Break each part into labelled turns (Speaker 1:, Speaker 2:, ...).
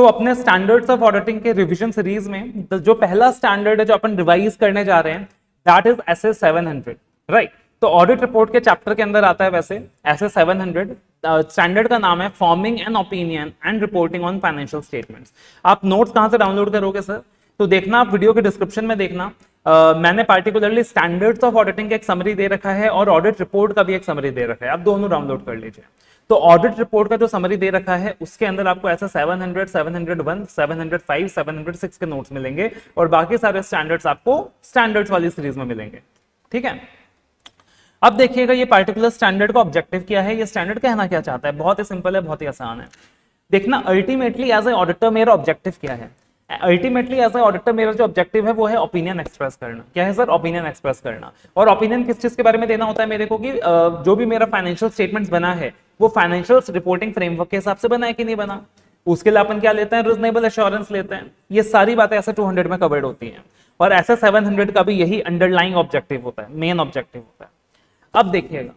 Speaker 1: अपने standards of auditing के revision series में जो पहला स्टैंडर्ड है जो अपन रिवाइज करने जा रहे हैं दैट इज एसएस 700, राइट। तो ऑडिट रिपोर्ट के चैप्टर के अंदर आता है वैसे एसएस 700। स्टैंडर्ड का नाम है forming an opinion and reporting on financial statements. आप नोट्स कहां से डाउनलोड करोगे सर? तो देखना, आप वीडियो के डिस्क्रिप्शन में देखना, मैंने पार्टिकुलरली स्टैंडर्ड्स ऑफ ऑडिटिंग का एक समरी दे रखा है और ऑडिट रिपोर्ट का भी एक समरी दे रखा है, आप दोनों डाउनलोड कर लीजिए। तो ऑडिट रिपोर्ट का जो समरी दे रखा है उसके अंदर आपको ऐसा 700, 701, 705, 706 के नोट्स मिलेंगे और बाकी सारे स्टैंडर्ड्स आपको स्टैंडर्ड्स वाली सीरीज में मिलेंगे, ठीक है। अब देखिएगा ये पार्टिकुलर स्टैंडर्ड का ऑब्जेक्टिव क्या है, ये स्टैंडर्ड कहना क्या चाहता है। बहुत ही सिंपल है, बहुत ही आसान है। देखना, अल्टीमेटली एज ए ऑडिटर मेरा ऑब्जेक्टिव क्या है। अल्टीमेटली एज ए ऑडिटर मेरा जो ऑब्जेक्टिव है वो है ओपिनियन एक्सप्रेस करना। क्या है सर? ओपिनियन एक्सप्रेस करना। और ओपिनियन किस चीज के बारे में देना होता है मेरे को कि जो भी मेरा फाइनेंशियल स्टेटमेंट्स बना है वो फाइनेंशियल रिपोर्टिंग फ्रेमवर्क के हिसाब से बना है कि नहीं बना। उसके लिए अपन क्या लेते हैं? रीजनेबल एश्योरेंस लेते हैं। ये सारी बातें ऐसे 200 में कवर्ड होती हैं और ऐसे 700 का भी यही अंडरलाइंग ऑब्जेक्टिव होता है, मेन ऑब्जेक्टिव होता है। अब देखिएगा,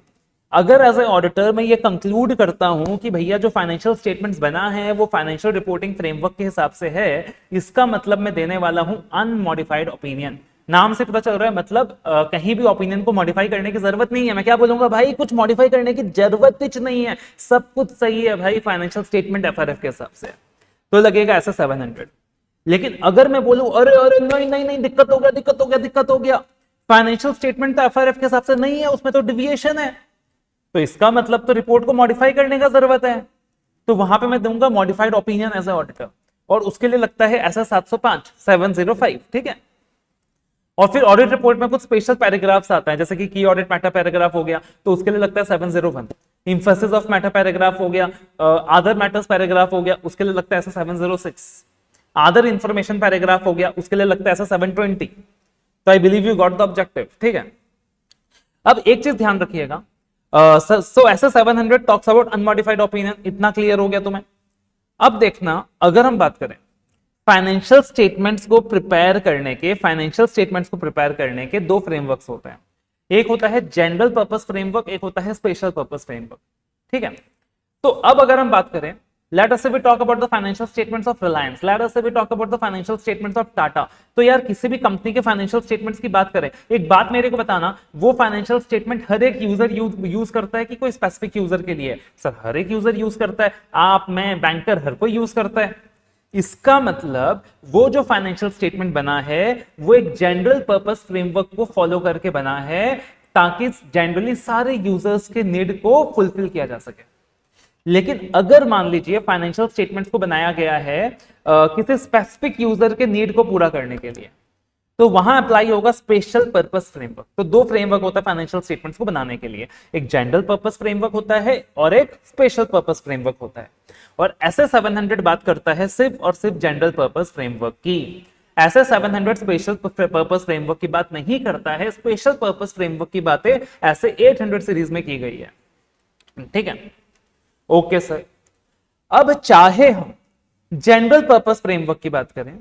Speaker 1: अगर एज ए ऑडिटर मैं ये कंक्लूड करता हूं कि भैया जो फाइनेंशियल स्टेटमेंट्स बना है वो फाइनेंशियल रिपोर्टिंग फ्रेमवर्क के हिसाब से है, इसका मतलब मैं देने वाला हूं अनमॉडिफाइड ओपिनियन। नाम से पता चल रहा है, मतलब कहीं भी ओपिनियन को मॉडिफाई करने की जरूरत नहीं है। मैं क्या बोलूंगा भाई, कुछ मॉडिफाई करने की जरूरत कुछ नहीं है, सब कुछ सही है भाई फाइनेंशियल स्टेटमेंट एफआरएफ के हिसाब से, तो लगेगा ऐसा 700। लेकिन अगर मैं बोलूं अरे अरे नहीं नहीं नहीं, दिक्कत हो गया दिक्कत हो गया दिक्कत हो गया, फाइनेंशियल स्टेटमेंट तो एफआरएफ के हिसाब से नहीं है, उसमें तो डिविएशन है, तो इसका मतलब तो रिपोर्ट को मॉडिफाई करने का जरूरत है। तो वहां पे मैं दूंगा modified opinion as a auditor और उसके लिए लगता है ऐसा 705, 705, ठीक है। और फिर ऑडिट रिपोर्ट में कुछ स्पेशल पैराग्राफ्स आता है, जैसे कि की ऑडिट मैटर पैराग्राफ हो गया तो उसके लिए लगता है 701। इंफोसिस ऑफ मैटर पैराग्राफ हो गया, अदर मैटर्स पैराग्राफ हो गया, उसके लिए लगता है ऐसा 706। अदर इंफॉर्मेशन पैराग्राफ हो गया, उसके लिए लगता है ऐसा 720। तो I believe you got the objective, ठीक है। अब एक चीज ध्यान रखिएगा, सो ऐसा 700 टॉक्स अबाउट अनमॉडिफाइड ओपिनियन, इतना क्लियर हो गया तुम्हें। अब देखना, अगर हम बात करें फाइनेंशियल स्टेटमेंट्स को प्रिपेयर करने के दो फ्रेमवर्क्स होते हैं। एक होता है जनरल पर्पस फ्रेमवर्क, एक होता है स्पेशल पर्पस फ्रेमवर्क, ठीक है। तो अब अगर हम बात करें, let us say we talk about the financial statements of Reliance, let us say we talk about the financial statements of Tata। तो यार किसी भी कंपनी के फाइनेंशियल स्टेटमेंट्स की बात करें, एक बात मेरे को बताना, वो फाइनेंशियल स्टेटमेंट हर एक यूजर यूज करता है कि कोई स्पेसिफिक यूजर के लिए? सर हर एक यूजर यूज करता है, आप, मैं, बैंकर, हर कोई यूज करता है। इसका मतलब वो जो फाइनेंशियल स्टेटमेंट बना है वो एक जनरल पर्पस फ्रेमवर्क को फॉलो करके बना है ताकि जनरली सारे यूजर्स के नीड को फुलफिल किया जा सके। लेकिन अगर मान लीजिए फाइनेंशियल स्टेटमेंट्स को बनाया गया है किसी स्पेसिफिक यूजर के नीड को पूरा करने के लिए, तो वहां अप्लाई होगा स्पेशल पर्पस फ्रेमवर्क। तो दो फ्रेमवर्क होता है फाइनेंशियल स्टेटमेंट्स को बनाने के लिए, एक जनरल पर्पस फ्रेमवर्क होता है और एक स्पेशल पर्पस फ्रेमवर्क होता है। और ऐसे 700 बात करता है सिर्फ और सिर्फ जनरल पर्पस फ्रेमवर्क की। ऐसे 700 स्पेशल पर्पस फ्रेमवर्क की बात नहीं करता है, स्पेशल पर्पस फ्रेमवर्क की बातें ऐसे 800 सीरीज में की गई है, ठीक है। ओके सर, अब चाहे हम जनरल पर्पस फ्रेमवर्क की बात करें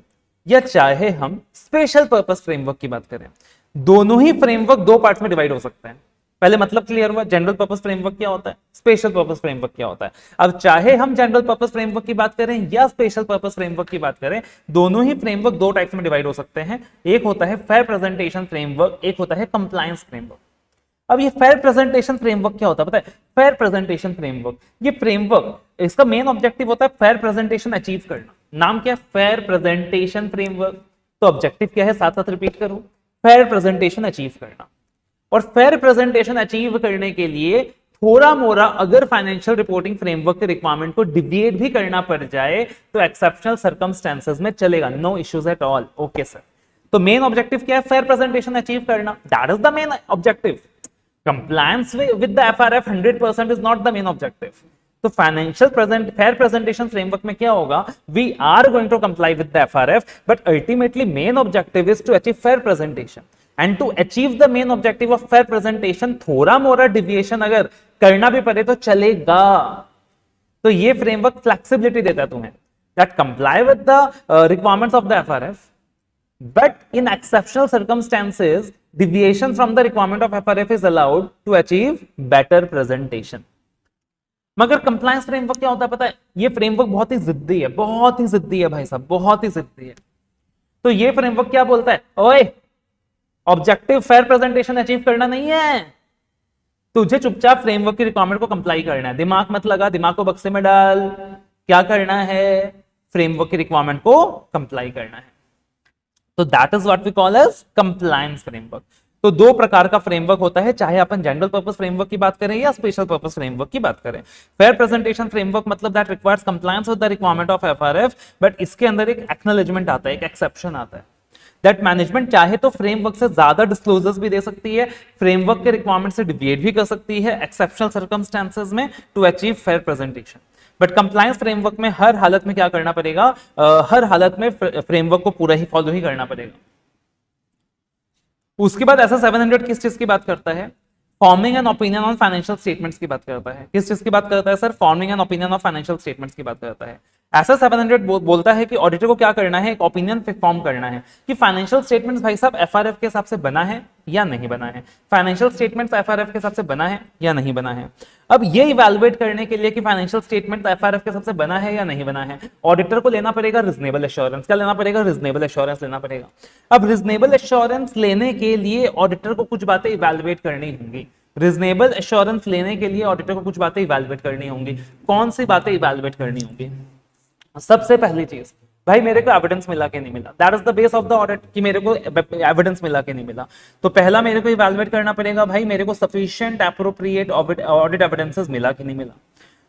Speaker 1: या चाहे हम स्पेशल पर्पस फ्रेमवर्क की बात करें, दोनों ही फ्रेमवर्क दो पार्ट्स में डिवाइड हो सकते हैं। पहले मतलब क्लियर हुआ, जनरल पर्पस फ्रेमवर्क क्या होता है, स्पेशल पर्पस फ्रेमवर्क क्या होता है। अब चाहे हम जनरल पर्पस फ्रेमवर्क की बात करें या स्पेशल पर्पस फ्रेमवर्क की बात करें, दोनों ही फ्रेमवर्क दो टाइप्स में डिवाइड हो सकते हैं। एक होता है फेयर प्रेजेंटेशन फ्रेमवर्क, एक होता है कंप्लायंस फ्रेमवर्क। अब ये फेयर प्रेजेंटेशन फ्रेमवर्क क्या होता है पता है? फेयर प्रेजेंटेशन फ्रेमवर्क, ये फ्रेमवर्क, इसका मेन ऑब्जेक्टिव होता है फेयर प्रेजेंटेशन अचीव करना। नाम क्या है? Fair presentation framework. तो ऑब्जेक्टिव क्या है? साथ साथ रिपीट करूं, फेयर प्रेजेंटेशन अचीव करना। और फेयर प्रेजेंटेशन अचीव करने के लिए थोड़ा मोरा अगर फाइनेंशियल रिपोर्टिंग फ्रेमवर्क के रिक्वायरमेंट को डिविएट भी करना पड़ जाए तो एक्सेप्शनल सर्कमस्टेंसेस में चलेगा, no issues at all. Okay sir, तो मेन ऑब्जेक्टिव क्या है? फेयर प्रेजेंटेशन अचीव करना, that is the main objective. Compliance with the FRF 100% is not the main objective. तो fair presentation framework में क्या होगा? We are going to comply with the FRF, but ultimately main objective is to achieve fair presentation. And to achieve the main objective of fair presentation, थोड़ा मोरा deviation अगर करना भी पड़े तो चलेगा। तो ये framework flexibility देता है तुम्हें, that comply with the requirements of the FRF, but in exceptional circumstances deviation from the requirement of FRF is allowed to achieve better presentation. मगर कंप्लायंस फ्रेमवर्क क्या होता है पता है? ये फ्रेमवर्क बहुत ही जिद्दी है, बहुत ही जिद्दी है भाई साहब, बहुत ही जिद्दी है। तो ये फ्रेमवर्क क्या बोलता है, ओए ऑब्जेक्टिव फेयर प्रेजेंटेशन अचीव करना नहीं है, तुझे चुपचाप फ्रेमवर्क की रिक्वायरमेंट को कंप्लाई करना है। दिमाग मत लगा, दिमाग को बक्से में डाल, क्या करना है, फ्रेमवर्क की रिक्वायरमेंट को कंप्लाई करना है। तो that is what we call as compliance framework. तो दो प्रकार का फ्रेमवर्क होता है, चाहे अपन जनरल पर्पस फ्रेमवर्क की बात करें या स्पेशल पर्पस फ्रेमवर्क की बात करें। फेयर प्रेजेंटेशन फ्रेमवर्क मतलब that requires compliance with the requirement of FRF, but इसके अंदर एक एक्नॉलेजमेंट आता है, एक एक्सेप्शन आता है, दैट मैनेजमेंट चाहे तो फ्रेमवर्क से ज्यादा डिस्क्लोजर्स भी दे सकती है, फ्रेमवर्क के रिक्वायरमेंट से डिविएट भी कर सकती है एक्सेप्शनल सर्कमस्टेंसेस में to achieve fair presentation. But compliance framework में हर हालत में क्या करना पड़ेगा, हर हालत में फ्रेमवर्क को पूरा ही फॉलो ही करना पड़ेगा। उसके बाद ऐसा 700 किस चीज की बात करता है, forming an opinion on financial statements की बात करता है। किस चीज की बात करता है sir, forming an opinion of financial statements की बात करता है। ऐसा 700 बोलता है कि ऑडिटर को क्या करना है, एक ओपिनियन फॉर्म करना है कि फाइनेंशियल स्टेटमेंट्स भाई साहब एफआरएफ के हिसाब से बना है या नहीं बना है, फाइनेंशियल स्टेटमेंट्स एफआरएफ के हिसाब से बना है या नहीं बना है। अब ये इवैल्यूएट करने के लिए कि फाइनेंशियल स्टेटमेंट एफआरएफ के हिसाब से बना है या नहीं बना है, ऑडिटर को लेना पड़ेगा रीजनेबल एश्योरेंस। क्या लेना पड़ेगा, रीजनेबल एश्योरेंस लेना पड़ेगा। अब रीजनेबल एश्योरेंस लेने के लिए ऑडिटर को कुछ बातें इवैल्यूएट करनी होंगी, रीजनेबल एश्योरेंस लेने के लिए ऑडिटर को कुछ बातें इवैल्यूएट करनी होंगी। कौन सी बातें इवैल्यूएट करनी होंगी? सबसे पहली चीज, भाई मेरे को एविडेंस मिला कि नहीं मिला, that is the base of the audit, कि मेरे को एविडेंस मिला कि नहीं मिला। तो पहला मेरे को इवैल्यूएट करना पड़ेगा, भाई मेरे को सफिशिएंट एप्रोप्रिएट ऑडिट एविडेंसेस मिला कि नहीं मिला।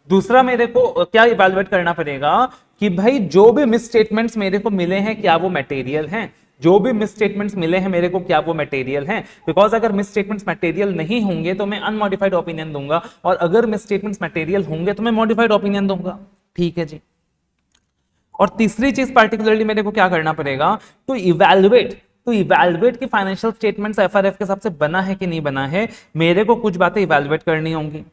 Speaker 1: दूसरा मेरे को क्या इवैल्यूएट करना पड़ेगा कि भाई जो भी मिस स्टेटमेंट्स मेरे को मिले हैं क्या वो मटेरियल हैं, जो भी मिस स्टेटमेंट्स मिले हैं मेरे को क्या वो मटेरियल हैं। बिकॉज अगर मिस स्टेटमेंट्स मटेरियल नहीं होंगे तो मैं अनमॉडिफाइड ओपिनियन दूंगा, और अगर मिस स्टेटमेंट्स मटेरियल होंगे तो मैं मॉडिफाइड ओपिनियन दूंगा। ठीक है जी। और तीसरी चीज पार्टिकुलरली मेरे को क्या करना पड़ेगा, टू इवैल्यूएट कि फाइनेंशियल स्टेटमेंट्स एफआरएफ के हिसाब से बना है कि नहीं बना है, मेरे को कुछ बातें इवैल्यूएट करनी होंगी।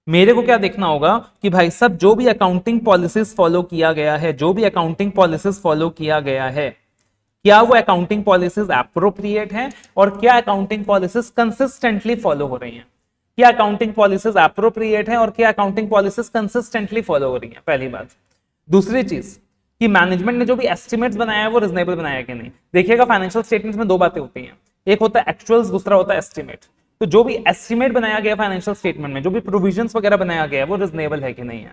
Speaker 1: मेरे को क्या देखना होगा कि भाई सब जो भी अकाउंटिंग पॉलिसीज फॉलो किया गया है, जो भी अकाउंटिंग पॉलिसीज फॉलो किया गया है, क्या वो अकाउंटिंग पॉलिसीज एप्रोप्रिएट हैं और क्या अकाउंटिंग पॉलिसीज कंसिस्टेंटली फॉलो हो रही हैं। क्या अकाउंटिंग पॉलिसीज एप्रोप्रिएट हैं और क्या अकाउंटिंग पॉलिसीज कंसिस्टेंटली फॉलो हो रही हैं, पहली बात। दूसरी चीज कि मैनेजमेंट ने जो भी एस्टिमेट्स बनाया है वो रिजनेबल बनाया कि नहीं। देखिएगा फाइनेंशियल स्टेटमेंट्स में दो बातें होती हैं, एक होता है एक्चुअल्स, दूसरा होता है एस्टिमेट। तो जो भी एस्टिमेट बनाया गया फाइनेंशियल स्टेटमेंट में, जो भी प्रोविजंस वगैरह बनाया गया है वो रिजनेबल है कि नहीं है।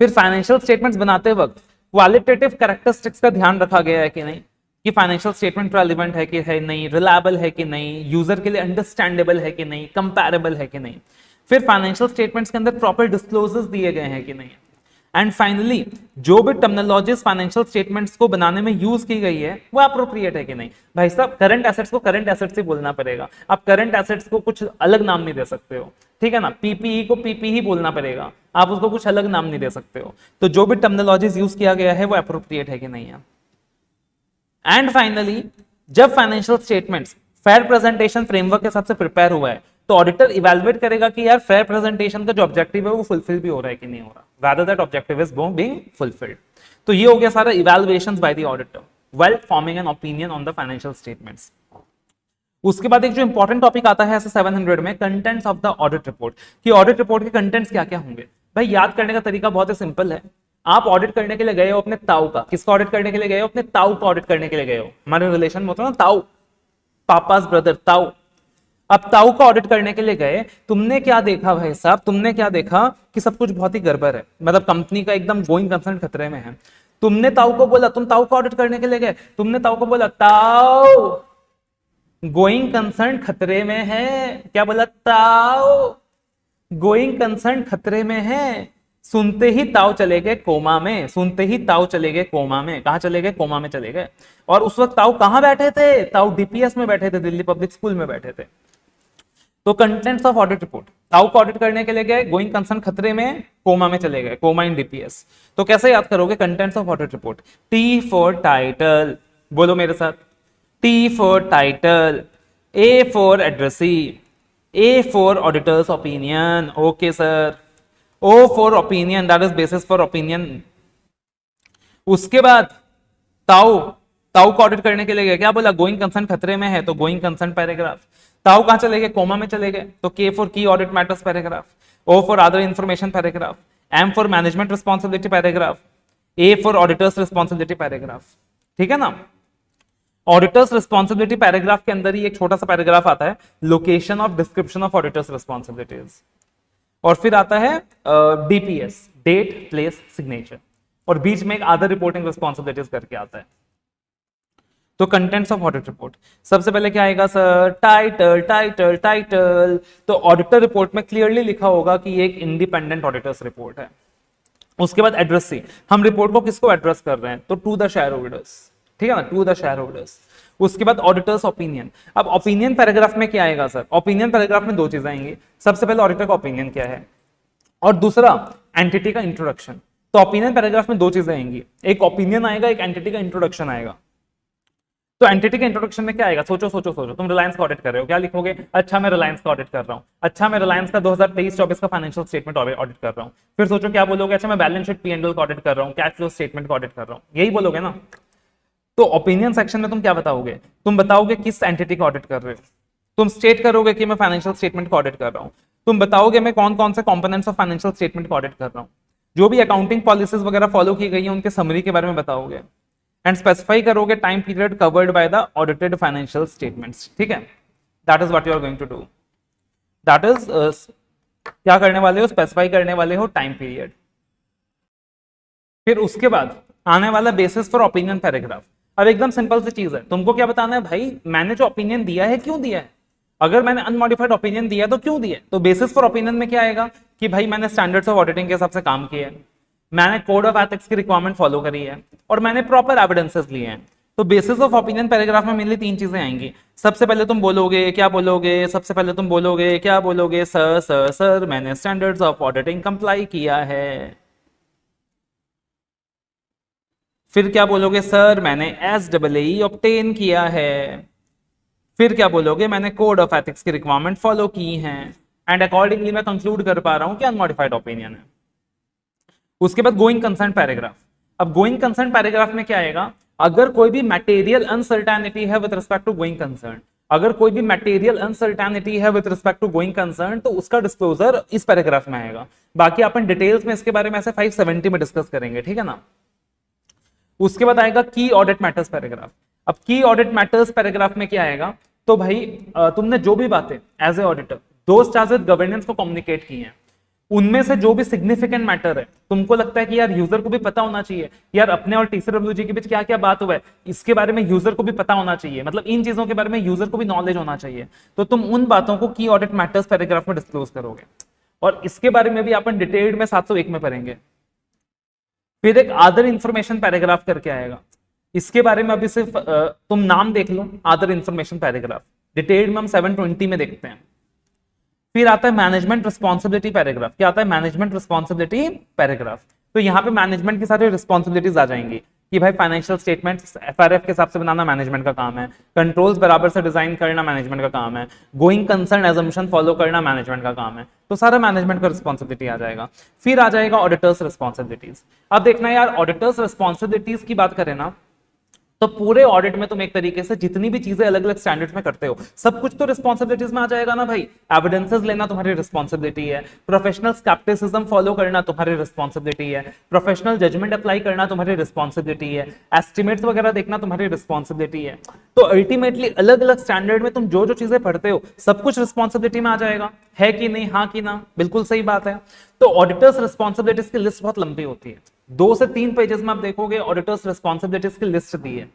Speaker 1: फिर फाइनेंशियल स्टेटमेंट्स बनाते वक्त क्वालिटेटिव कैरेक्टरिस्टिक्स का ध्यान रखा गया है कि नहीं, कि फाइनेंशियल स्टेटमेंट रेलेवेंट है कि है नहीं, रिलायबल है कि नहीं, यूजर के लिए अंडरस्टैंडेबल है कि नहीं, कंपैरेबल है कि नहीं। फिर फाइनेंशियल स्टेटमेंट्स के अंदर प्रॉपर डिस्क्लोजर्स दिए गए हैं कि नहीं। एंड फाइनली जो भी टर्मिनोलॉजीज फाइनेंशियल स्टेटमेंट्स को बनाने में यूज की गई है वो एप्रोप्रिएट है कि नहीं। भाई साहब करंट एसेट्स को करंट एसेट्स ही बोलना पड़ेगा, आप करंट एसेट्स को कुछ अलग नाम नहीं दे सकते हो, ठीक है ना। पीपीई को पीपीई बोलना पड़ेगा, आप उसको कुछ अलग नाम नहीं दे सकते हो। तो जो भी टर्मिनोलॉजीज यूज किया गया है वो एप्रोप्रिएट है कि नहीं है। एंड फाइनली जब financial statements fair presentation framework के हिसाब से प्रिपेयर हुआ है तो ऑडिटर इवैल्यूएट करेगा कि यार फेयर प्रेजेंटेशन का जो ऑब्जेक्टिव है वो फुलफिल भी हो रहा है कि नहीं हो रहा, whether that objective is being fulfilled। तो ये हो गया सारा evaluations by the auditor while forming an opinion on the financial statements। उसके बाद एक जो इंपॉर्टेंट टॉपिक आता है ऐसे 700 में, contents of the audit report, कि ऑडिट रिपोर्ट के कंटेंट्स क्या क्या होंगे। भाई याद करने का तरीका बहुत ही सिंपल है, आप ऑडिट करने के लिए गए हो अपने ताऊ का, किसका ऑडिट करने के लिए गए हो, अपने ताऊ का ऑडिट करने के लिए गए हो। हमारे रिलेशन में होता है ना ताऊ, पापास ब्रदर ताऊ। अब ताऊ का ऑडिट करने के लिए गए, तुमने क्या देखा भाई साहब, तुमने क्या देखा कि सब कुछ बहुत ही गड़बड़ है, मतलब कंपनी का एकदम गोइंग कंसर्न खतरे में है। तुमने ताऊ को बोला, तुम ताऊ का ऑडिट करने के लिए गए, तुमने ताऊ को बोला ताऊ गोइंग कंसर्न खतरे में है। क्या बोला, ताऊ गोइंग कंसर्न खतरे में है। सुनते ही ताऊ चले गए कोमा में, सुनते ही ताऊ चले गए कोमा में। कहां चले गए, कोमा में चले गए। और उस वक्त ताऊ कहां बैठे थे, ताऊ डीपीएस में बैठे थे, दिल्ली पब्लिक स्कूल में बैठे थे। तो कंटेंट्स ऑफ ऑडिट रिपोर्ट, ताऊ को ऑडिट करने के लिए गए, गोइंग कंसर्न खतरे में, कोमा में चले गए, कोमा इन डीपीएस। तो कैसे याद करोगे contents of audit report, T for title, बोलो मेरे साथ, T for title, A for addressee, A for auditor's opinion, okay sir, O for opinion, that is basis for opinion. उसके बाद ताऊ को ऑडिट करने के लिए गए, क्या बोला, गोइंग कंसर्न खतरे में है, तो गोइंग कंसर्न पैराग्राफ। ताऊ कहां चले गए, कोमा में चले गए, तो के फॉर की audit matters paragraph. O for other information paragraph, M for management responsibility paragraph, A for auditor's responsibility paragraph. ठीक है ना? ऑडिटर्स रिस्पॉन्सिबिलिटी पैराग्राफ के अंदर ही एक छोटा सा पैराग्राफ आता है, location of description of auditors responsibilities, और फिर आता है डीपीएस, डेट प्लेस सिग्नेचर, और बीच में एक अदर रिपोर्टिंग रिस्पॉन्सिबिलिटीज करके आता है। तो कंटेंट्स ऑफ ऑडिट रिपोर्ट, सबसे पहले क्या आएगा सर? Title title title. तो ऑडिटर रिपोर्ट में क्लियरली लिखा होगा कि ये एक इंडिपेंडेंट ऑडिटर्स रिपोर्ट है। उसके बाद एड्रेस सी, हम रिपोर्ट को किसको एड्रेस कर रहे हैं? तो टू द शेयर होल्डर्स, ठीक है ना, टू द शेयर होल्डर्स। उसके बाद ऑडिटर्स ओपिनियन। अब ओपिनियन पैराग्राफ में क्या आएगा सर? ओपिनियन पैराग्राफ में दो चीजें आएंगी, सबसे पहले ऑडिटर का ओपिनियन क्या है, और दूसरा एंटिटी का इंट्रोडक्शन। तो ओपिनियन पैराग्राफ में दो चीजें आएंगी, एक ओपिनियन आएगा, एक एंटिटी का इंट्रोडक्शन आएगा। तो एंटिटी के इंट्रोडक्शन में क्या आएगा? सोचो सोचो सोचो, तुम रिलायंस का ऑडिट कर रहे हो, क्या लिखोगे? अच्छा मैं रिलायंस का ऑडिट कर रहा हूं, अच्छा मैं रिलायंस का 2023-24 का फाइनेंशियल स्टेटमेंट ऑडिट कर रहा हूं। फिर सोचो क्या बोलोगे? अच्छा मैं बैलेंस शीट P&L का ऑडिट कर रहा हूं, कैश फ्लो स्टेटमेंट का ऑडिट कर रहा हूं, यही बोलोगे ना? तो ओपिनियन सेक्शन में तुम क्या बताओगे? तुम बताओगे किस एंटिटी का ऑडिट कर रहे हो, तुम स्टेट करोगे कि मैं फाइनेंशियल स्टेटमेंट का ऑडिट कर रहा हूं, तुम बताओगे मैं कौन कौन से कंपोनेंट्स ऑफ फाइनेंशियल स्टेटमेंट का ऑडिट कर रहा हूं, जो भी अकाउंटिंग पॉलिसीज वगैरह फॉलो की गई है उनके समरी के बारे में बताओगे, एंड स्पेसिफाई करोगे time period covered by the audited financial statements. ठीक है, that is what you are going to do, that is क्या करने वाले हो? स्पेसिफाई करने वाले हो टाइम पीरियड। फिर उसके बाद आने वाला बेसिस फॉर ओपिनियन पैराग्राफ। अब एकदम सिंपल सी चीज है, तुमको क्या बताना है भाई? मैंने जो ओपिनियन दिया है क्यों दिया है? अगर मैंने अनमॉडिफाइड ओपिनियन दिया तो क्यों दिया? तो बेसिस फॉर ओपिनियन में क्या आएगा कि भाई मैंने स्टैंडर्ड्स ऑफ ऑडिटिंग के हिसाब से काम किया है, मैंने कोड ऑफ एथिक्स की रिक्वायरमेंट फॉलो करी है, और मैंने प्रॉपर एविडेंसेस लिए हैं। तो बेसिस ऑफ ओपिनियन पैराग्राफ में मेनली तीन चीजें आएंगी। सबसे पहले तुम बोलोगे, क्या बोलोगे? सबसे पहले तुम बोलोगे, क्या बोलोगे? सर सर सर मैंने स्टैंडर्ड्स ऑफ ऑडिटिंग कंप्लाई किया है। फिर क्या बोलोगे? सर मैंने SAAE ऑब्टेन किया है। फिर क्या बोलोगे? मैंने कोड ऑफ एथिक्स की रिक्वायरमेंट फॉलो की है, एंड अकॉर्डिंगली मैं कंक्लूड कर पा रहा हूं कि अनमॉडिफाइड ओपिनियन है। उसके बाद गोइंग कंसर्न पैराग्राफ। अब गोइंग कंसर्न पैराग्राफ में क्या आएगा? अगर कोई भी मटेरियल अनसर्टेनिटी है with respect to going concern, अगर कोई भी मटेरियल अनसर्टेनिटी है with respect to going concern, तो उसका डिस्क्लोजर इस पैराग्राफ में आएगा। बाकी अपन डिटेल्स में इसके बारे में ऐसे 570 में डिस्कस करेंगे, ठीक है ना? उसके बाद आएगा की ऑडिट मैटर्स पैराग्राफ। अब की ऑडिट मैटर्स पैराग्राफ में क्या आएगा? तो भाई तुमने जो भी बातें एज ए ऑडिटर दोस्त एज गवर्नेंस को कम्युनिकेट की हैं, उनमें से जो भी सिग्निफिकेंट मैटर है, तुमको लगता है कि यार यूजर को भी पता होना चाहिए, यार अपने और TCWG के बीच क्या क्या बात हुआ है इसके बारे में यूजर को भी पता होना चाहिए, मतलब इन चीजों के बारे में यूजर को भी नॉलेज होना चाहिए, तो तुम उन बातों को की ऑडिट मैटर्स पैराग्राफ में डिस्क्लोज करोगे। और इसके बारे में भी अपन डिटेल्ड में 701 में पढ़ेंगे। फिर एक अदर इंफॉर्मेशन पैराग्राफ करके आएगा, इसके बारे में अभी सिर्फ तुम नाम देख लो, अदर इंफॉर्मेशन पैराग्राफ, डिटेल्ड में हम 720 में देखते हैं। फिर आता है मैनेजमेंट रिस्पॉन्सिबिलिटी पैराग्राफ। क्या आता है? Management responsibility paragraph. तो यहाँ पे मैनेजमेंट की सारी रिस्पॉन्सिबिलिटीज आ जाएंगी कि भाई फाइनेंशियल स्टेटमेंट्स FRF के हिसाब से बनाना मैनेजमेंट का काम है, कंट्रोल्स बराबर से डिजाइन करना मैनेजमेंट का काम है, गोइंग कंसर्न एजम्पशन फॉलो करना मैनेजमेंट का काम है। तो सारा मैनेजमेंट का रिस्पॉन्सिबिलिटी आ जाएगा। फिर आ जाएगा ऑडिटर्स रिस्पॉन्सिबिलिटीज। अब देखना यार, ऑडिटर्स रिस्पॉन्सिबिलिटीज की बात करें ना, तो पूरे ऑडिट में तुम एक तरीके से जितनी भी चीजें अलग अलग स्टैंडर्ड्स में करते हो, सब कुछ तो रिस्पॉन्सिबिलिटीज में आ जाएगा ना भाई। एविडेंसेस लेना तुम्हारी रिस्पॉन्सिबिलिटी है, प्रोफेशनल स्केप्टिसिज्म फॉलो करना तुम्हारी रिस्पॉन्सिबिलिटी है, प्रोफेशनल जजमेंट अप्लाई करना तुम्हारी रिस्पॉन्सिबिलिटी है, एस्टिमेट्स वगैरह देखना तुम्हारी रिस्पॉन्सिबिलिटी है। तो अल्टीमेटली अलग अलग स्टैंडर्ड में तुम जो जो चीजें पढ़ते हो सब कुछ रिस्पॉन्सिबिलिटी में आ जाएगा, है कि नहीं? हाँ कि ना? बिल्कुल सही बात है। तो ऑडिटर्स रिस्पॉन्सिबिलिटीज की लिस्ट बहुत लंबी होती है, 2 से 3 पेजेस में आप देखोगे ऑडिटर्स रिस्पॉन्सिबिलिटीज की लिस्ट दी है।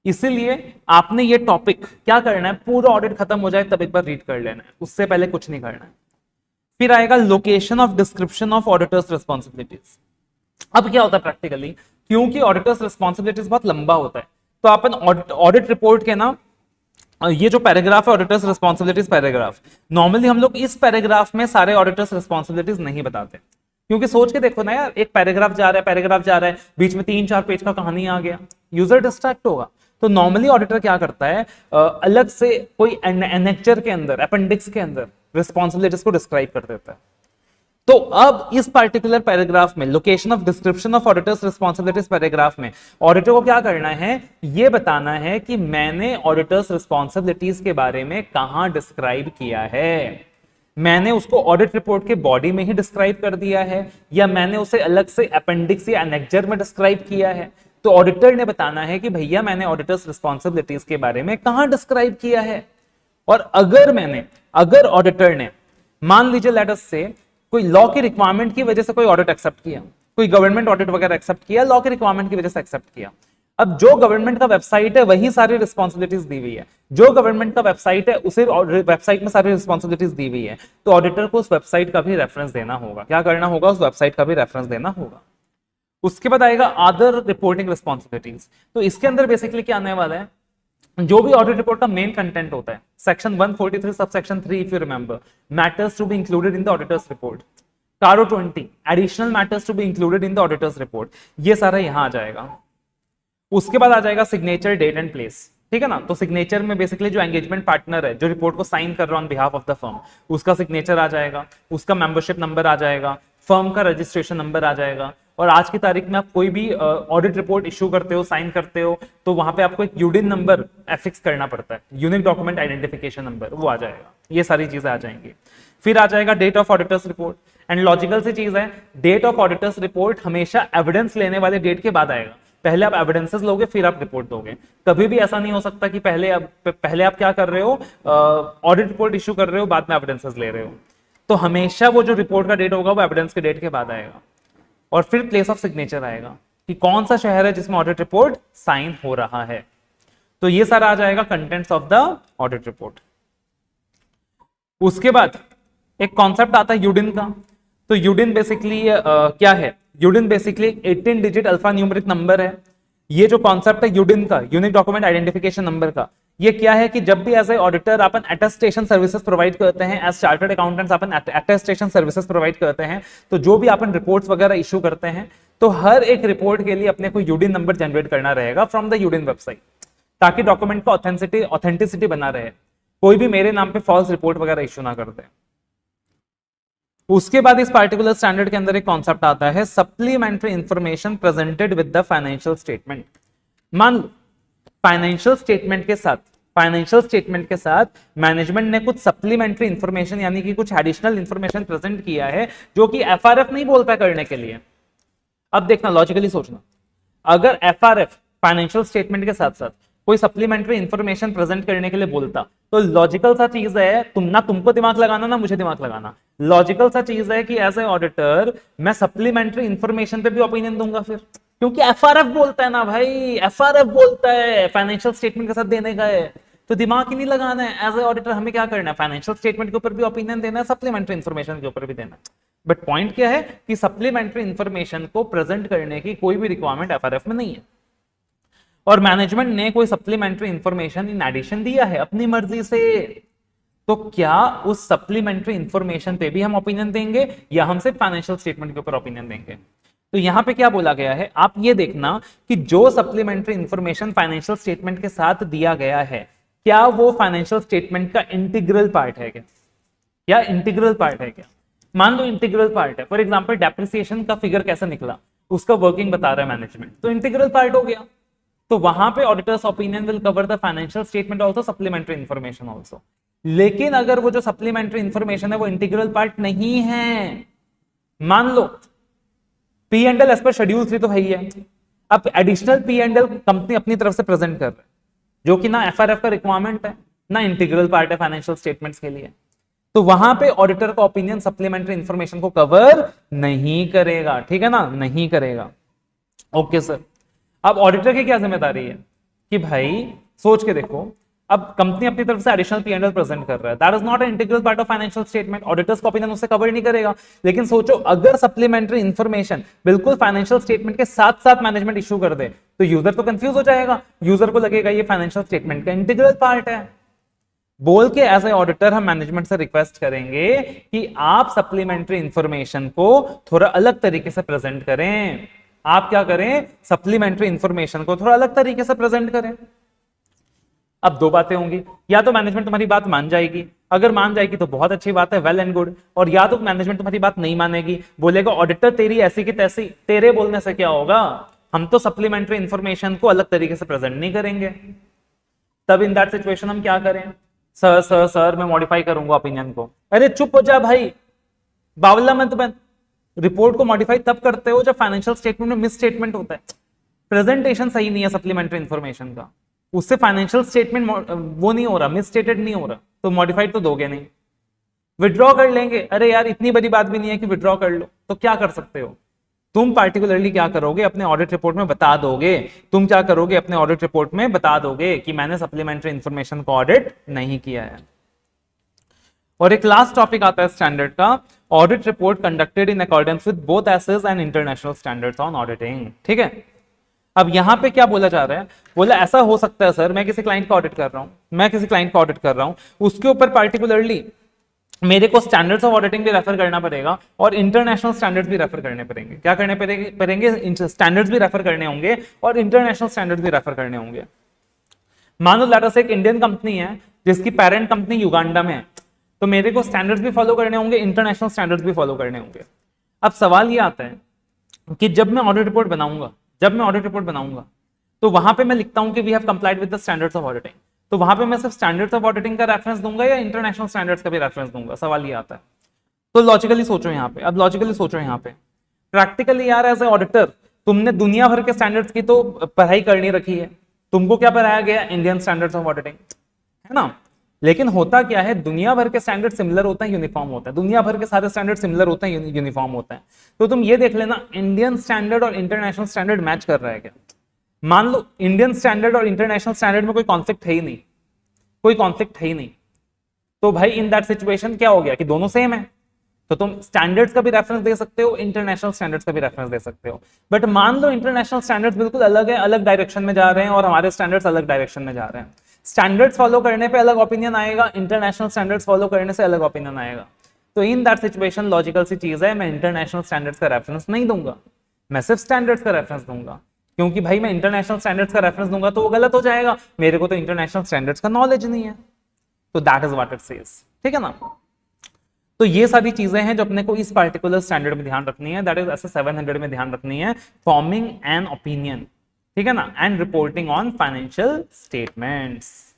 Speaker 1: इसीलिए आपने ये टॉपिक क्या करना है, पूरा ऑडिट खत्म हो जाए तब एक बार रीड कर लेना है, उससे पहले कुछ नहीं करना है। फिर आएगा location of description of auditors responsibilities. अब क्या होता है प्रैक्टिकली, क्योंकि ऑडिटर्स रिस्पॉन्सिबिलिटीज बहुत लंबा होता है, तो अपन ऑडिट रिपोर्ट के ना ये जो पैराग्राफ है ऑडिटर्स रिस्पॉन्सिबिलिटीज पैराग्राफ, नॉर्मली हम लोग इस पैराग्राफ में सारे ऑडिटर्स रिस्पॉन्सिबिलिटीज नहीं बताते, क्योंकि सोच के देखो ना यार, एक पैराग्राफ जा रहा है, बीच में 3-4 पेज का कहानी आ गया, यूजर डिस्ट्रैक्ट होगा। तो नॉर्मली ऑडिटर क्या करता है, अलग से कोई एनेक्चर के अंदर, अपेंडिक्स के अंदर रिस्पॉन्सिबिलिटीज को डिस्क्राइब कर देता है। तो अब इस पर्टिकुलर पैराग्राफ में, location of description of auditors responsibilities paragraph में, ऑडिटर को क्या करना है, ये बताना है कि मैंने ऑडिटर्स रिस्पॉन्सिबिलिटीज के बारे में कहां डिस्क्राइब किया है। मैंने उसको ऑडिट रिपोर्ट के बॉडी में ही डिस्क्राइब कर दिया है या मैंने उसे अलग से अपेंडिक्स या एनेक्जर में डिस्क्राइब किया है? तो ऑडिटर ने बताना है कि भैया मैंने ऑडिटर्स रिस्पॉन्सिबिलिटीज के बारे में कहां डिस्क्राइब किया है। और अगर ऑडिटर ने मान लीजिए लेट अस से कोई लॉ की रिक्वायरमेंट की वजह से कोई ऑडिट एक्सेप्ट किया, कोई गवर्नमेंट ऑडिट वगैरह एक्सेप्ट किया, लॉ की रिक्वायरमेंट की वजह से एक्सेप्ट किया। अब जो गवर्नमेंट का वेबसाइट है वही सारी रिस्पॉन्सिबिलिटीज दी हुई है, जो गवर्नमेंट का वेबसाइट है उसे वेबसाइट में सारी रिस्पॉन्सिबिलिटीज दी हुई है, तो ऑडिटर को उस वेबसाइट का भी रेफरेंस देना होगा। क्या करना होगा? उस वेबसाइट का भी रेफरेंस देना होगा। उसके बाद आएगा अदर रिपोर्टिंग रिस्पॉन्सिबिलिटीज। तो इसके अंदर बेसिकली क्या आने वाला है, जो भी ऑडिट रिपोर्ट का मेन कंटेंट होता है, section 143 subsection 3 if you remember, matters to be included in the auditor's report, CARO 20 additional matters to be included in the auditor's report, ये सारा यहां आ जाएगा। उसके बाद आ जाएगा सिग्नेचर, डेट एंड प्लेस, ठीक है ना। तो सिग्नेचर में बेसिकली जो एंगेजमेंट पार्टनर है, जो रिपोर्ट को साइन कर रहा है on behalf of the firm, उसका सिग्नेचर आ जाएगा, उसका मेंबरशिप नंबर आ जाएगा, फर्म का रजिस्ट्रेशन नंबर आ जाएगा। और आज की तारीख में आप कोई भी ऑडिट रिपोर्ट इश्यू करते हो, साइन करते हो, तो वहां पे आपको एक यूडिन नंबर एफिक्स करना पड़ता है, यूनिक डॉक्यूमेंट आइडेंटिफिकेशन नंबर, वो आ जाएगा। ये सारी चीजें आ जाएंगी। फिर आ जाएगा date of auditors report. And logical सी चीज है, डेट ऑफ ऑडिटर्स रिपोर्ट हमेशा एविडेंस लेने वाले डेट के बाद आएगा। पहले आप एविडेंसेस लोगे फिर आप रिपोर्ट दोगे। कभी भी ऐसा नहीं हो सकता कि पहले आप क्या कर रहे हो, ऑडिट रिपोर्ट इश्यू कर रहे हो, बाद में एविडेंसेस ले रहे हो। तो हमेशा वो जो रिपोर्ट का डेट होगा वो एविडेंस के डेट के बाद आएगा। और फिर प्लेस ऑफ सिग्नेचर आएगा कि कौन सा शहर है जिसमें ऑडिट रिपोर्ट साइन हो रहा है। तो ये सारा आ जाएगा contents of the audit report. उसके बाद एक कॉन्सेप्ट आता है यूडिन का। तो यूडिन बेसिकली क्या है? UDIN basically 18 digit alpha numeric number है। ये जो कॉन्सेप्ट है यूडिन का, यूनिक डॉक्यूमेंट आइडेंटिफिकेशन नंबर का, ये क्या है कि जब भी एज ए ऑडिटर अपन अटेस्टेशन सर्विसेज प्रोवाइड करते हैं, एज चार्टर्ड अकाउंटेंट्स अपन अटेस्टेशन सर्विसेज प्रोवाइड करते हैं, तो जो भी अपन रिपोर्ट्स वगैरह इशू करते हैं, तो हर एक रिपोर्ट के लिए अपने को यूडिन नंबर जनरेट करना रहेगा फ्रॉम द यूडिन वेबसाइट, ताकि डॉक्यूमेंट का ऑथेंटिसिटी बना रहे, कोई भी मेरे नाम पे फॉल्स रिपोर्ट वगैरह इशू ना कर दे। उसके बाद इस पार्टिकुलर स्टैंडर्ड के अंदर एक कॉन्सेप्ट आता है supplementary information presented with the financial statement. मान लो फाइनेंशियल स्टेटमेंट के साथ मैनेजमेंट ने कुछ सप्लीमेंट्री इंफॉर्मेशन यानी कि कुछ एडिशनल इंफॉर्मेशन प्रेजेंट किया है, जो कि एफआरएफ नहीं बोलता करने के लिए। अब देखना, लॉजिकली सोचना, अगर एफआरएफ फाइनेंशियल स्टेटमेंट के साथ साथ कोई सप्लीमेंट्री इंफॉर्मेशन प्रेजेंट करने के लिए बोलता, तो लॉजिकल सा चीज है, तुमको दिमाग लगाना ना मुझे दिमाग लगाना, लॉजिकल सा चीज है कि एज ए ऑडिटर मैं सप्लीमेंट्री इंफॉर्मेशन पे भी ओपिनियन दूंगा फिर, क्योंकि एफआरएफ बोलता है ना भाई, एफआरएफ बोलता है फाइनेंशियल स्टेटमेंट के साथ देने का है, तो दिमाग ही नहीं लगाना है। एज ए ऑडिटर हमें क्या करना है, फाइनेंशियल स्टेटमेंट के ऊपर भी ओपिनियन देना है, सप्लीमेंट्री इंफॉर्मेशन के ऊपर भी देना है। बट पॉइंट क्या है कि सप्लीमेंट्री इंफॉर्मेशन को प्रेजेंट करने की कोई भी रिक्वायरमेंट एफआरएफ में नहीं है, और मैनेजमेंट ने कोई सप्लीमेंट्री इंफॉर्मेशन इन एडिशन दिया है अपनी मर्जी से, तो क्या उस सप्लीमेंट्री इंफॉर्मेशन पे भी हम ओपिनियन देंगे या हम सिर्फ फाइनेंशियल स्टेटमेंट के ऊपर ओपिनियन देंगे? तो यहां पे क्या बोला गया है, आप ये देखना कि जो सप्लीमेंट्री इंफॉर्मेशन फाइनेंशियल स्टेटमेंट के साथ दिया गया है, क्या वो फाइनेंशियल स्टेटमेंट का इंटीग्रल पार्ट है क्या इंटीग्रल पार्ट है क्या? मान लो इंटीग्रल पार्ट है, फॉर एग्जांपल डेप्रिसिएशन का फिगर कैसे निकला, उसका वर्किंग बता रहा है मैनेजमेंट, तो इंटीग्रल पार्ट हो गया। तो वहां पे auditors opinion will cover the financial statement also, supplementary information also. लेकिन अगर वो जो सप्लीमेंट्री इंफॉर्मेशन है वो इंटीग्रल पार्ट नहीं है, मान लो P and L as per schedule 3 तो है ही है, अब additional P and L company अपनी तरफ से प्रेजेंट कर रहा है, जो कि ना एफआरएफ का रिक्वायरमेंट है ना इंटीग्रल पार्ट है फाइनेंशियल स्टेटमेंट्स के लिए, तो वहां पे ऑडिटर का ओपिनियन सप्लीमेंट्री इंफॉर्मेशन को कवर नहीं करेगा, ठीक है ना, नहीं करेगा। ओके सर, अब ऑडिटर की क्या जिम्मेदारी है कि भाई सोच के देखो, अब कंपनी अपनी तरफ से एडिशनल पी&एल प्रेजेंट कर रहा है, that is not an integral part of financial statement, auditors का ओपिनियन उससे कवर नहीं करेगा। लेकिन सोचो अगर सप्लीमेंट्री इंफॉर्मेशन बिल्कुल फाइनेंशियल स्टेटमेंट के साथ साथ मैनेजमेंट इशू कर दे, तो यूजर तो कंफ्यूज हो जाएगा, यूजर को लगेगा ये फाइनेंशियल स्टेटमेंट का इंटीग्रल पार्ट है। बोल के एज ए ऑडिटर हम मैनेजमेंट से रिक्वेस्ट करेंगे कि आप सप्लीमेंट्री इंफॉर्मेशन को थोड़ा अलग तरीके से प्रेजेंट करें, आप क्या करें, सप्लीमेंट्री इंफॉर्मेशन को थोड़ा अलग तरीके से प्रेजेंट करें। अब दो बातें होंगी, या तो मैनेजमेंट तुम्हारी बात मान जाएगी, अगर मान जाएगी तो बहुत अच्छी बात है, वेल एंड गुड, और या तो मैनेजमेंट तुम्हारी बात नहीं मानेगी, बोलेगा ऑडिटर तेरी ऐसी की तैसी, तेरे बोलने से क्या होगा, हम तो सप्लीमेंट्री इंफॉर्मेशन को अलग तरीके से प्रेजेंट नहीं करेंगे। तब इन दैट सिचुएशन हम क्या करें, सर सर सर मैं मॉडिफाई करूंगा ओपिनियन को। अरे चुप हो जा भाई, बावला मत बन। रिपोर्ट को मॉडिफाई तब करते हो जब फाइनेंशियल स्टेटमेंट में मिस स्टेटमेंट होता है, प्रेजेंटेशन सही नहीं है सप्लीमेंट्री इन्फॉर्मेशन का, उससे फाइनेंशियल स्टेटमेंट वो नहीं हो रहा, मिस स्टेटेड नहीं हो रहा, तो मॉडिफाइड तो दोगे नहीं। विड्रॉ कर लेंगे, अरे यार इतनी बड़ी बात भी नहीं है कि विड्रॉ कर लो, तो क्या कर सकते हो तुम पार्टिकुलरली, क्या करोगे अपने ऑडिट रिपोर्ट में बता दोगे, तुम क्या करोगे अपने ऑडिट रिपोर्ट में बता दोगे कि मैंने सप्लीमेंट्री इन्फॉर्मेशन को ऑडिट नहीं किया है। और एक लास्ट टॉपिक आता है स्टैंडर्ड का, audit report conducted in accordance with both SS and international standards on auditing. ठीक है, अब यहां पे क्या बोला जा रहा है, बोला ऐसा हो सकता है सर मैं किसी क्लाइंट का ऑडिट कर रहा हूं, उसके ऊपर पार्टिकुलरली मेरे को स्टैंडर्ड्स ऑफ ऑडिटिंग भी रेफर करना पड़ेगा और इंटरनेशनल स्टैंडर्ड्स भी रेफर करने पड़ेंगे। क्या करने पड़ेंगे, स्टैंडर्ड्स भी रेफर करने होंगे और इंटरनेशनल स्टैंडर्ड्स भी रेफर करने होंगे। मान लो लेटर से एक इंडियन कंपनी है जिसकी पेरेंट कंपनी युगांडा में है, तो मेरे को स्टैंडर्ड्स भी फॉलो करने होंगे, इंटरनेशनल स्टैंडर्ड्स भी फॉलो करने होंगे। अब सवाल ये आता है कि जब मैं ऑडिट रिपोर्ट बनाऊंगा तो वहां पे मैं लिखता हूं कि we have complied with the standards of auditing, तो वहां पे मैं सिर्फ स्टैंडर्ड्स ऑफ ऑडिटिंग का रेफरेंस दूंगा या इंटरनेशनल स्टैंडर्ड्स का भी रेफरेंस दूंगा, सवाल ये आता है। तो लॉजिकली सोचो यहाँ पे, प्रैक्टिकली यार एज ए ऑडिटर तुमने दुनिया भर के स्टैंडर्ड्स की तो पढ़ाई करनी रखी है, तुमको क्या पढ़ाया गया, इंडियन स्टैंडर्ड्स ऑफ ऑडिटिंग, है ना। लेकिन होता क्या है, दुनिया भर के स्टैंडर्ड सिमिलर होते हैं, यूनिफॉर्म होता है, दुनिया भर के सारे स्टैंडर्ड सिमिलर होते हैं, यूनिफॉर्म होते हैं। तो तुम ये देख लेना इंडियन स्टैंडर्ड और इंटरनेशनल स्टैंडर्ड मैच कर रहा है क्या। मान लो इंडियन स्टैंडर्ड और इंटरनेशनल स्टैंडर्ड में कोई कॉन्फ्लिक्ट है ही नहीं, तो भाई इन दैट सिचुएशन क्या हो गया कि दोनों सेम है, तो तुम स्टैंडर्ड्स का भी रेफरेंस दे सकते हो, इंटरनेशनल स्टैंडर्ड्स का भी रेफरेंस दे सकते हो। बट मान लो इंटरनेशनल स्टैंडर्ड्स बिल्कुल अलग है, अलग डायरेक्शन में जा रहे हैं और हमारे स्टैंडर्ड्स अलग डायरेक्शन में जा रहे हैं, स्टैंडर्ड्स फॉलो करने पे अलग ओपिनियन आएगा, इंटरनेशनल स्टैंडर्ड्स फॉलो करने से अलग ओपिनियन आएगा। तो इन दैट सिचुएशन लॉजिकल सी चीज है, मैं इंटरनेशनल स्टैंडर्ड्स का रेफरेंस नहीं दूंगा, मैं सिर्फ स्टैंडर्ड्स का रेफरेंस दूंगा, क्योंकि भाई मैं इंटरनेशनल स्टैंडर्ड्स का रेफरेंस दूंगा तो वो गलत हो जाएगा, मेरे को तो इंटरनेशनल स्टैंडर्ड्स का नॉलेज नहीं है। तो that is what it says, ठीक है ना। तो ये सारी चीजें हैं जो अपने को इस पार्टिकुलर स्टैंडर्ड में ध्यान रखनी है, दैट इज ऐसे 700 में ध्यान रखनी है, फॉर्मिंग एन ओपिनियन, ठीक है ना, and reporting on financial statements.